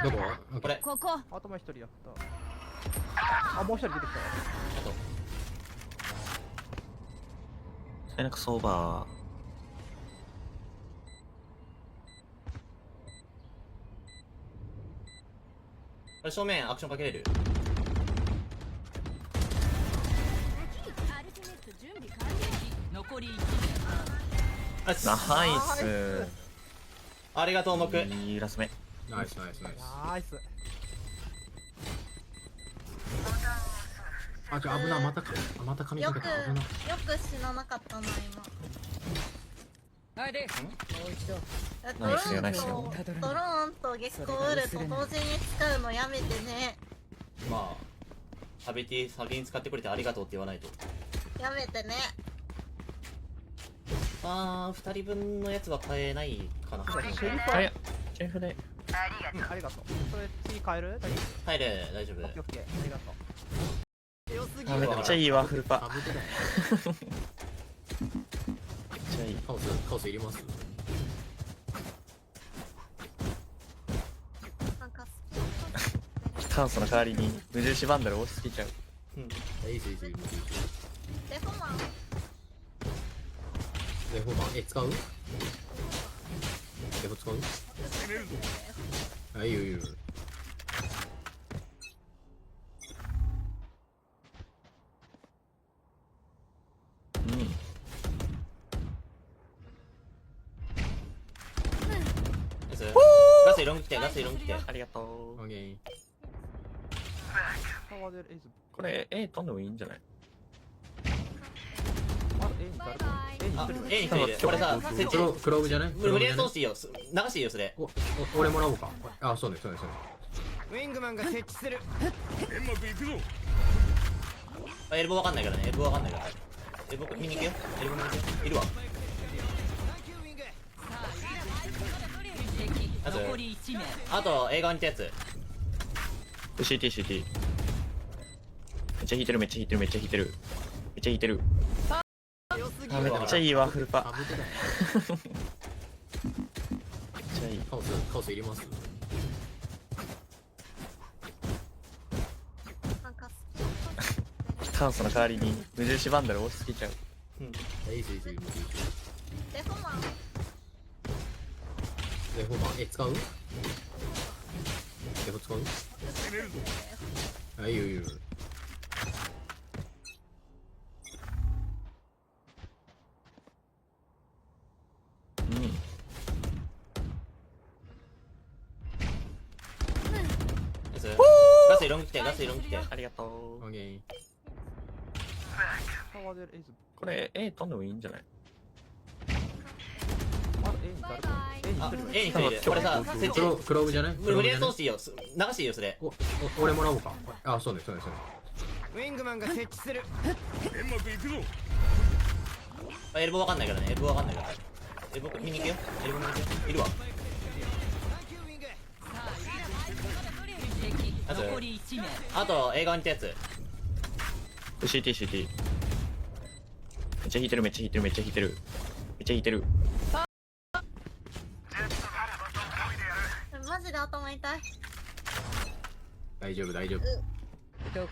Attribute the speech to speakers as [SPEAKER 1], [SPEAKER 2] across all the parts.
[SPEAKER 1] どこ？
[SPEAKER 2] これ
[SPEAKER 3] ここ。
[SPEAKER 4] 頭一人やった。あ、もう一人出てきた。
[SPEAKER 5] 背中ソーバ
[SPEAKER 2] これ正面アクションかけれる？
[SPEAKER 3] アルティメット準備完了。残り1
[SPEAKER 2] ナイス
[SPEAKER 5] ナイス。
[SPEAKER 2] ありがとうモク。
[SPEAKER 5] いいラス目。
[SPEAKER 1] ナイスナイスナイス。
[SPEAKER 4] ナイス。
[SPEAKER 1] あ、じゃあ危な、また髪かけた。危な。
[SPEAKER 6] よく死ななかったな今。
[SPEAKER 3] はいで、もう一度。
[SPEAKER 5] ナイスよナイスよ
[SPEAKER 6] ドローンと月光ウルと同時に使うのやめてね。
[SPEAKER 2] まあアビティ先に使ってくれてありがとうって言わないと。
[SPEAKER 6] やめてね。
[SPEAKER 2] まあ2人分のやつは買えないかな。
[SPEAKER 4] シェリフ
[SPEAKER 5] あ、いや、シェフで。
[SPEAKER 4] ありがとう。それ次変える？大丈夫？
[SPEAKER 2] 入る大丈夫。
[SPEAKER 4] オッケーオッケー。ありがとう。
[SPEAKER 5] あ、めっちゃいいワッフルパ。
[SPEAKER 1] かぶってない。
[SPEAKER 5] めっちゃいい。
[SPEAKER 1] カオスいります？
[SPEAKER 6] なんか好き。
[SPEAKER 5] 炭素の代わりに無印バンドル押しすぎちゃう。
[SPEAKER 2] うん。
[SPEAKER 1] いいですいいですいいです。
[SPEAKER 6] レフマン。
[SPEAKER 1] レフォーマー、使う？レフ使う？あ、いいよいいよ。
[SPEAKER 5] うん。
[SPEAKER 2] ガスイロング来てガスイロング来て。
[SPEAKER 5] ありがとう。
[SPEAKER 1] オッケー。
[SPEAKER 4] タワーでレイズ。
[SPEAKER 5] これ A 飛んでもいいんじゃない？
[SPEAKER 4] あ、A に誰か。A に
[SPEAKER 2] あ
[SPEAKER 4] 一人。
[SPEAKER 2] A に来てる。これさ設置
[SPEAKER 1] クローブじゃない？
[SPEAKER 2] 無理やり通していいよ。流していいよそれ。
[SPEAKER 1] 俺もらおうか。あ、そうねそうねそうね。
[SPEAKER 7] ウィングマンが設置する。
[SPEAKER 2] エルボーわかんないからね。エルボーわかんないから。エルボー見に行くよ。エルボー見に行くよ。いるわ。あと
[SPEAKER 3] 残り1名。
[SPEAKER 2] あと映画に行ったやつ。
[SPEAKER 5] CT。めっちゃ引いてるめっちゃ引いてるめっちゃ引いてる。めっちゃ引いてる。あ、めっちゃいいワッフルパ。
[SPEAKER 1] かぶってない。
[SPEAKER 5] めっちゃいい。
[SPEAKER 1] カオスいります？
[SPEAKER 6] なんか好
[SPEAKER 5] 炭素の代わりに無印バンドル押しすぎちゃう。
[SPEAKER 2] うん。
[SPEAKER 1] いいですいいですいいです。
[SPEAKER 6] き。レフマン。
[SPEAKER 1] レフォーマー、使う？レフ使う？あ、いいよいいよ。
[SPEAKER 5] うん。
[SPEAKER 2] ガスイロング来てガスイロング来て。
[SPEAKER 5] ありがとう。
[SPEAKER 1] オッケー。
[SPEAKER 4] タワーでレイズ。
[SPEAKER 5] これ A 飛んでもいいんじゃない？
[SPEAKER 4] あ、A に誰か。A に
[SPEAKER 2] あ
[SPEAKER 4] 一人。
[SPEAKER 2] A に来てる。これさ設置
[SPEAKER 1] クローブじゃない？
[SPEAKER 2] 無理やり通していいよ。流していいよそれ。
[SPEAKER 1] 俺もらおうか。あ、そうねそうねそうね。
[SPEAKER 7] ウィングマンが設置する。
[SPEAKER 2] エルボーわかんないからね。エルボーわかんないから。エルボー見に行くよ。エルボー見に行くよ。いるわ。
[SPEAKER 3] 残り1名。
[SPEAKER 2] あと映画に行ったやつ。
[SPEAKER 5] CT。めっちゃ引いてるめっちゃ引いてるめっちゃ引いてる。めっちゃ引いてる。
[SPEAKER 6] マジで頭痛い。
[SPEAKER 1] 大丈夫大丈夫。
[SPEAKER 3] どこ？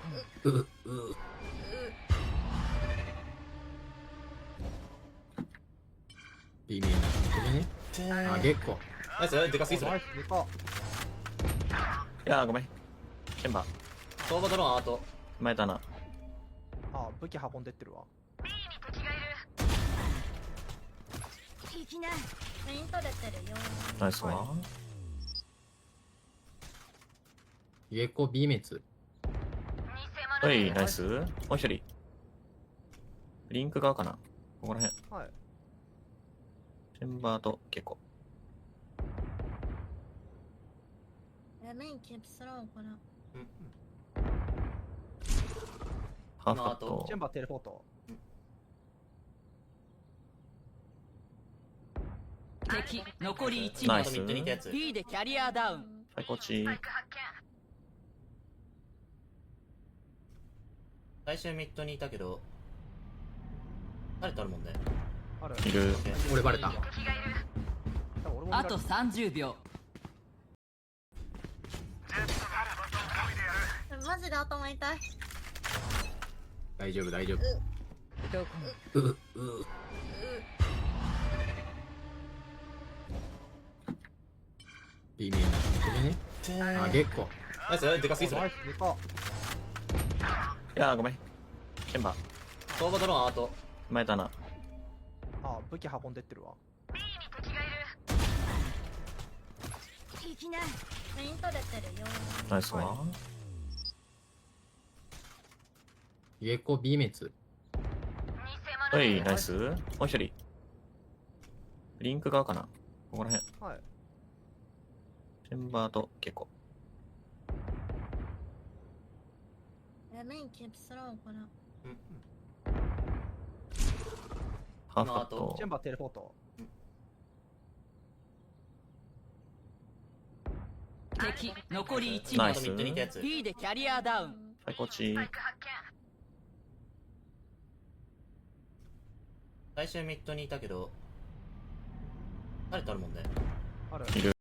[SPEAKER 1] 微妙な感じね。あ、結構。
[SPEAKER 2] ナイスでかすぎそれ。
[SPEAKER 4] ナイス、でか。
[SPEAKER 5] いやーごめん。チェンバー。
[SPEAKER 2] 相場ドローンアート。
[SPEAKER 5] 前だな。
[SPEAKER 4] あ、武器運んでってるわ。
[SPEAKER 3] いきなり。
[SPEAKER 6] メイン取れてるよ。
[SPEAKER 5] ナイスわ。
[SPEAKER 1] 月光 B 滅。
[SPEAKER 5] はい、ナイス。もう一人。リンク側かなここら辺。
[SPEAKER 4] はい。
[SPEAKER 5] チェンバーと結構。
[SPEAKER 6] メインキープスローこれ。
[SPEAKER 5] ハーフカット
[SPEAKER 4] チェン。バーテレポート。
[SPEAKER 3] 敵残り1名
[SPEAKER 5] ナイス。
[SPEAKER 2] あとミッドにいたやつ。
[SPEAKER 3] B でキャリアダウン。
[SPEAKER 5] はい、こっち。
[SPEAKER 2] 最終ミッドにいたけど誰とあるもんね。
[SPEAKER 4] ある。
[SPEAKER 5] いる。
[SPEAKER 1] 俺バレた。
[SPEAKER 4] 多分俺も見られ
[SPEAKER 3] あと30秒。
[SPEAKER 6] マジで頭痛い。
[SPEAKER 1] 大丈夫大丈夫。
[SPEAKER 3] どこ
[SPEAKER 1] B メイン本当にね。あ、月光。
[SPEAKER 2] ナイス、でかすぎそれ
[SPEAKER 4] ナイ。スでか。
[SPEAKER 5] いやーごめん。チェンバー。
[SPEAKER 2] 相場ドローンアート。
[SPEAKER 5] 前だな。
[SPEAKER 4] あ、武器運んでってるわ。
[SPEAKER 3] いきな
[SPEAKER 6] メイン取れてるよ。
[SPEAKER 5] ナイスわ。
[SPEAKER 1] 月光 B 滅。
[SPEAKER 5] はい、ナイス。もう一人。リンク側かなここら辺。
[SPEAKER 4] はい。
[SPEAKER 5] チェンバーと結構。
[SPEAKER 6] メインキープスローこれ。
[SPEAKER 5] ハーフカット
[SPEAKER 4] チェン。バーテレポート。
[SPEAKER 3] 敵残り1名
[SPEAKER 5] ナイス
[SPEAKER 2] あとミッドにいたやつ。
[SPEAKER 3] B でキャリアダウン
[SPEAKER 5] はい、こっち。
[SPEAKER 2] 最終ミッドにいたけど、誰とあるもんね。
[SPEAKER 4] ある。
[SPEAKER 5] いる。